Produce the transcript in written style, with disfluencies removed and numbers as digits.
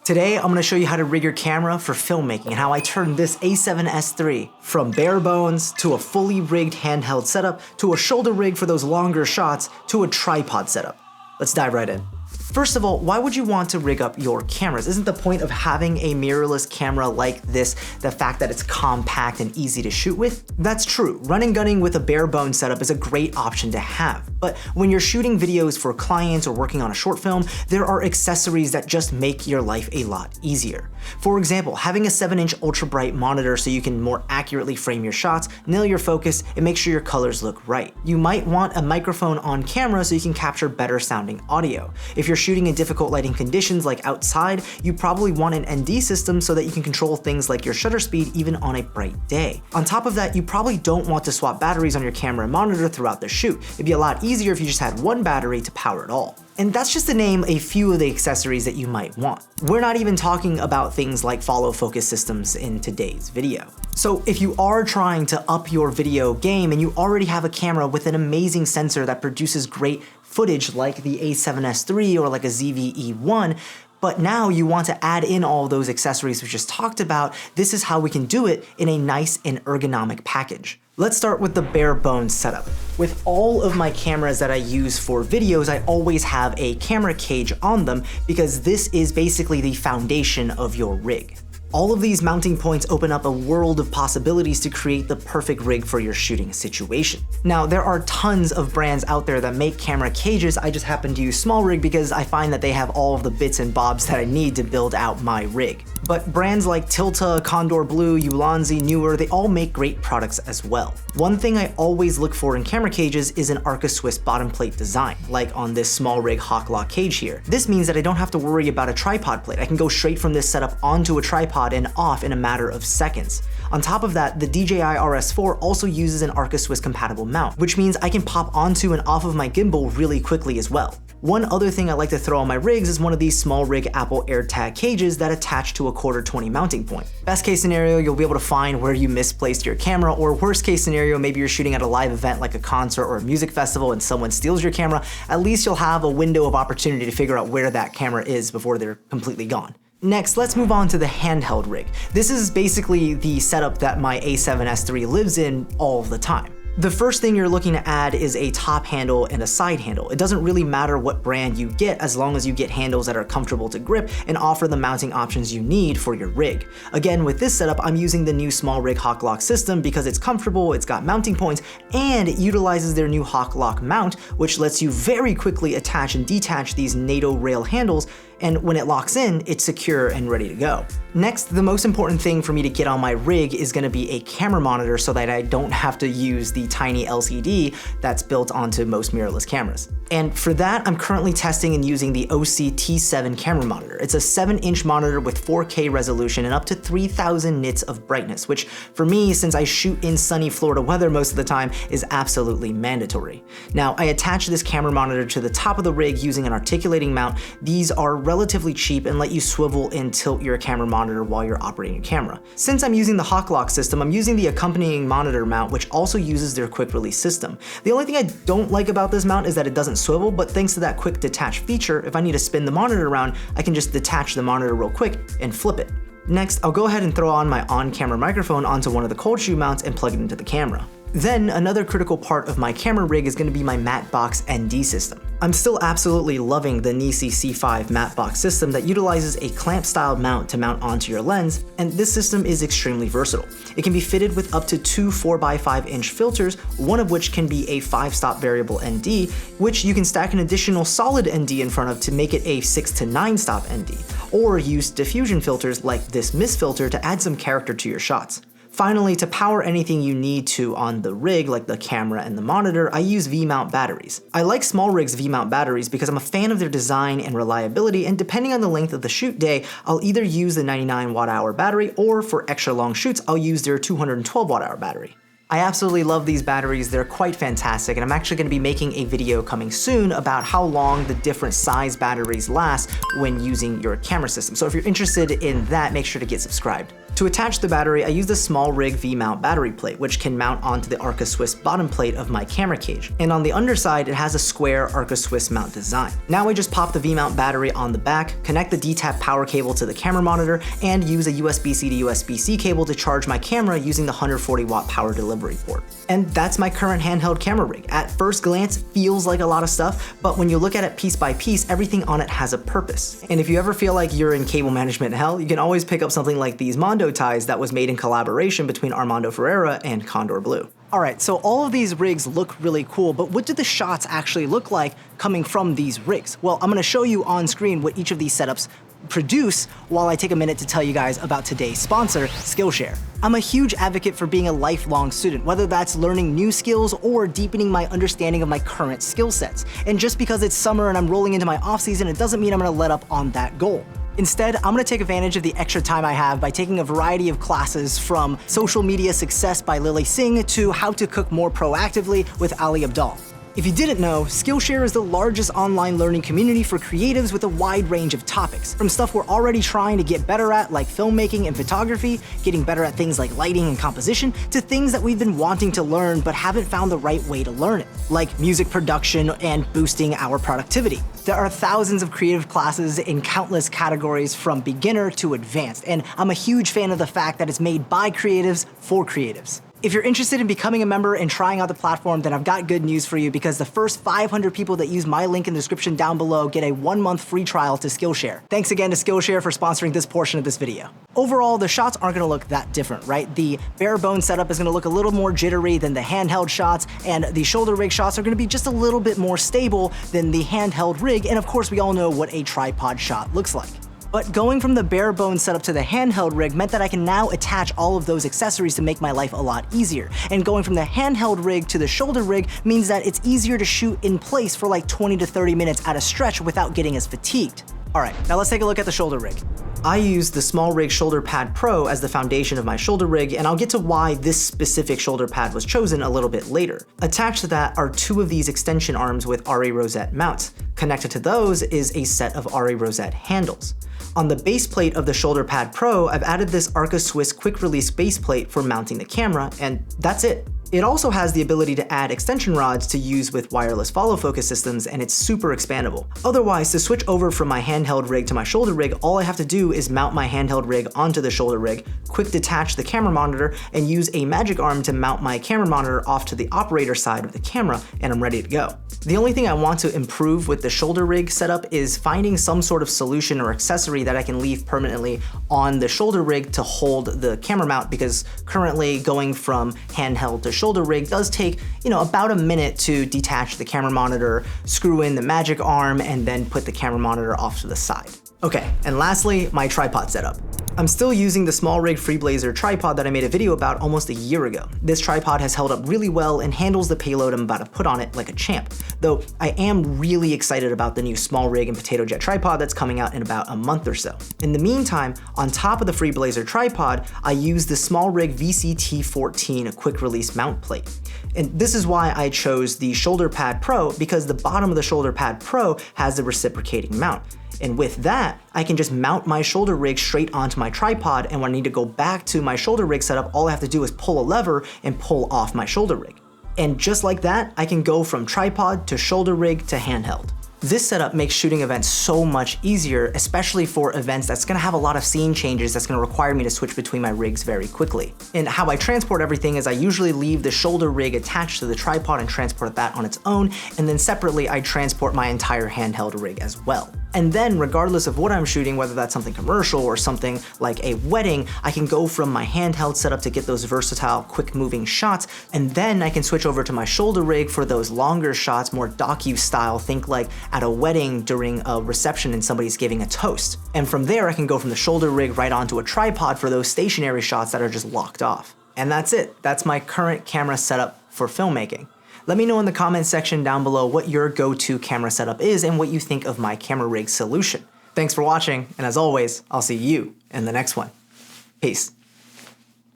Today, I'm going to show you how to rig your camera for filmmaking and how I turned this A7S III from bare bones to a fully rigged handheld setup to a shoulder rig for those longer shots to a tripod setup. Let's dive right in. First of all, why would you want to rig up your cameras? Isn't the point of having a mirrorless camera like this the fact that it's compact and easy to shoot with? That's true. Running gunning with a bare bones setup is a great option to have. But when you're shooting videos for clients or working on a short film, there are accessories that just make your life a lot easier. For example, having a 7-inch ultra bright monitor so you can more accurately frame your shots, nail your focus, and make sure your colors look right. You might want a microphone on camera so you can capture better sounding audio. If you're shooting in difficult lighting conditions like outside, you probably want an ND system so that you can control things like your shutter speed even on a bright day. On top of that, you probably don't want to swap batteries on your camera and monitor throughout the shoot. It'd be a lot easier if you just had one battery to power it all. And that's just to name a few of the accessories that you might want. We're not even talking about things like follow focus systems in today's video. So if you are trying to up your video game and you already have a camera with an amazing sensor that produces great footage like the A7S III or like a ZV-E1, but now you want to add in all those accessories we just talked about, this is how we can do it in a nice and ergonomic package. Let's start with the bare bones setup. With all of my cameras that I use for videos, I always have a camera cage on them because this is basically the foundation of your rig. All of these mounting points open up a world of possibilities to create the perfect rig for your shooting situation. Now, there are tons of brands out there that make camera cages. I just happen to use Small Rig because I find that they have all of the bits and bobs that I need to build out my rig. But brands like 𝗙𝗘, Condor Blue, 𝗎𝗏𝗡𝗖𝗍, 𝗎𝗏, they all make great products as well. One thing I always look for in camera cages is an Arca-Swiss bottom plate design, like on this Small Rig Hawk-Lock cage here. This means that I don't have to worry about a tripod plate. I can go straight from this setup onto a tripod and off in a matter of seconds. On top of that, the DJI RS4 also uses an Arca-Swiss compatible mount, which means I can pop onto and off of my gimbal really quickly as well. One other thing I like to throw on my rigs is one of these Small Rig Apple AirTag cages that attach to a 1/4-20 mounting point. Best case scenario, you'll be able to find where you misplaced your camera, or worst case scenario, maybe you're shooting at a live event like a concert or a music festival and someone steals your camera. At least you'll have a window of opportunity to figure out where that camera is before they're completely gone. Next, let's move on to the handheld rig. This is basically the setup that my A7S III lives in all the time. The first thing you're looking to add is a top handle and a side handle. It doesn't really matter what brand you get as long as you get handles that are comfortable to grip and offer the mounting options you need for your rig. Again, with this setup, I'm using the new Small Rig Hawk-Lock system because it's comfortable, it's got mounting points, and it utilizes their new Hawk-Lock mount, which lets you very quickly attach and detach these NATO rail handles, and when it locks in, it's secure and ready to go. Next, the most important thing for me to get on my rig is going to be a camera monitor so that I don't have to use the tiny LCD that's built onto most mirrorless cameras. And for that, I'm currently testing and using the OC T7 camera monitor. It's a 7-inch monitor with 4K resolution and up to 3000 nits of brightness, which for me, since I shoot in sunny Florida weather most of the time, is absolutely mandatory. Now, I attach this camera monitor to the top of the rig using an articulating mount. These are relatively cheap and let you swivel and tilt your camera monitor while you're operating your camera. Since I'm using the Hawk-Lock system, I'm using the accompanying monitor mount, which also uses their quick release system. The only thing I don't like about this mount is that it doesn't swivel, but thanks to that quick detach feature, if I need to spin the monitor around, I can just detach the monitor real quick and flip it. Next, I'll go ahead and throw on my on-camera microphone onto one of the cold shoe mounts and plug it into the camera. Then, another critical part of my camera rig is going to be my matte box ND system. I'm still absolutely loving the Nisi C5 matte box system that utilizes a clamp-style mount to mount onto your lens, and this system is extremely versatile. It can be fitted with up to 2 4x5-inch filters, one of which can be a 5-stop variable ND, which you can stack an additional solid ND in front of to make it a 6 to 9-stop ND, or use diffusion filters like this mist filter to add some character to your shots. Finally, to power anything you need to on the rig, like the camera and the monitor, I use V-mount batteries. I like Small Rig's V-mount batteries because I'm a fan of their design and reliability, and depending on the length of the shoot day, I'll either use the 99 watt-hour battery, or for extra long shoots, I'll use their 212 watt-hour battery. I absolutely love these batteries, they're quite fantastic, and I'm actually going to be making a video coming soon about how long the different size batteries last when using your camera system. So if you're interested in that, make sure to get subscribed. To attach the battery, I use the 𝗏𝗏 V-mount battery plate, which can mount onto the 𝗏𝗏𝗧𝗏 bottom plate of my camera cage. And on the underside, it has a square 𝗏𝗏𝗧𝗏 mount design. Now I just pop the V-mount battery on the back, connect the D-tap power cable to the camera monitor, and use a USB-C to USB-C cable to charge my camera using the 140-watt power delivery port. And that's my current handheld camera rig. At first glance, feels like a lot of stuff, but when you look at it piece by piece, everything on it has a purpose. And if you ever feel like you're in cable management hell, you can always pick up something like these Mondo ties that was made in collaboration between Armando Ferreira and Condor Blue. Alright, so all of these rigs look really cool, but what do the shots actually look like coming from these rigs? Well, I'm going to show you on screen what each of these setups produce while I take a minute to tell you guys about today's sponsor, Skillshare. I'm a huge advocate for being a lifelong student, whether that's learning new skills or deepening my understanding of my current skill sets. And just because it's summer and I'm rolling into my off season, it doesn't mean I'm going to let up on that goal. Instead, I'm going to take advantage of the extra time I have by taking a variety of classes from Social Media Success by Lily Singh to How to Cook More Proactively with Ali Abdaal. If you didn't know, Skillshare is the largest online learning community for creatives with a wide range of topics. From stuff we're already trying to get better at, like filmmaking and photography, getting better at things like lighting and composition, to things that we've been wanting to learn but haven't found the right way to learn it, like music production and boosting our productivity. There are thousands of creative classes in countless categories from beginner to advanced, and I'm a huge fan of the fact that it's made by creatives for creatives. If you're interested in becoming a member and trying out the platform, then I've got good news for you because the first 500 people that use my link in the description down below get a 1-month free trial to Skillshare. Thanks again to Skillshare for sponsoring this portion of this video. Overall, the shots aren't gonna look that different, right? The Barebones setup is gonna look a little more jittery than the handheld shots, and the shoulder rig shots are gonna be just a little bit more stable than the handheld rig, and of course we all know what a tripod shot looks like. But going from the Barebones setup to the handheld rig meant that I can now attach all of those accessories to make my life a lot easier. And going from the handheld rig to the shoulder rig means that it's easier to shoot in place for like 20 to 30 minutes at a stretch without getting as fatigued. Alright, now let's take a look at the shoulder rig. I use the 𝗏𝗏 Shoulder Pad Pro as the foundation of my shoulder rig, and I'll get to why this specific shoulder pad was chosen a little bit later. Attached to that are 2 of these extension arms with RA rosette mounts. Connected to those is a set of RA rosette handles. On the base plate of the Shoulder Pad Pro, I've added this 𝗏𝗏𝗧𝗏 quick release base plate for mounting the camera, and that's it. It also has the ability to add extension rods to use with wireless follow focus systems, and it's super expandable. Otherwise, to switch over from my handheld rig to my shoulder rig, all I have to do is mount my handheld rig onto the shoulder rig, quick detach the camera monitor, and use a magic arm to mount my camera monitor off to the operator side of the camera, and I'm ready to go. The only thing I want to improve with the shoulder rig setup is finding some sort of solution or accessory that I can leave permanently on the shoulder rig to hold the camera mount, because currently going from handheld to shoulder rig does take, about a minute to detach the camera monitor, screw in the magic arm, and then put the camera monitor off to the side. Okay, and lastly, my tripod setup. I'm still using the 𝗏𝗏 Freeblazer tripod that I made a video about almost a year ago. This tripod has held up really well and handles the payload I'm about to put on it like a champ, though I am really excited about the new 𝗏𝗏 and Potato Jet tripod that's coming out in about a month or so. In the meantime, on top of the Freeblazer tripod, I use the 𝗏𝗏 VCT14 quick release mount plate. And this is why I chose the Shoulder Pad Pro, because the bottom of the Shoulder Pad Pro has the reciprocating mount. And with that, I can just mount my shoulder rig straight onto my tripod, and when I need to go back to my shoulder rig setup, all I have to do is pull a lever and pull off my shoulder rig. And just like that, I can go from tripod to shoulder rig to handheld. This setup makes shooting events so much easier, especially for events that's gonna have a lot of scene changes that's gonna require me to switch between my rigs very quickly. And how I transport everything is I usually leave the shoulder rig attached to the tripod and transport that on its own, and then separately I transport my entire handheld rig as well. And then regardless of what I'm shooting, whether that's something commercial or something like a wedding, I can go from my handheld setup to get those versatile, quick moving shots, and then I can switch over to my shoulder rig for those longer shots, more docu style, think like at a wedding during a reception and somebody's giving a toast. And from there I can go from the shoulder rig right onto a tripod for those stationary shots that are just locked off. And that's it. That's my current camera setup for filmmaking. Let me know in the comments section down below what your go-to camera setup is and what you think of my camera rig solution. Thanks for watching, and as always, I'll see you in the next one. Peace.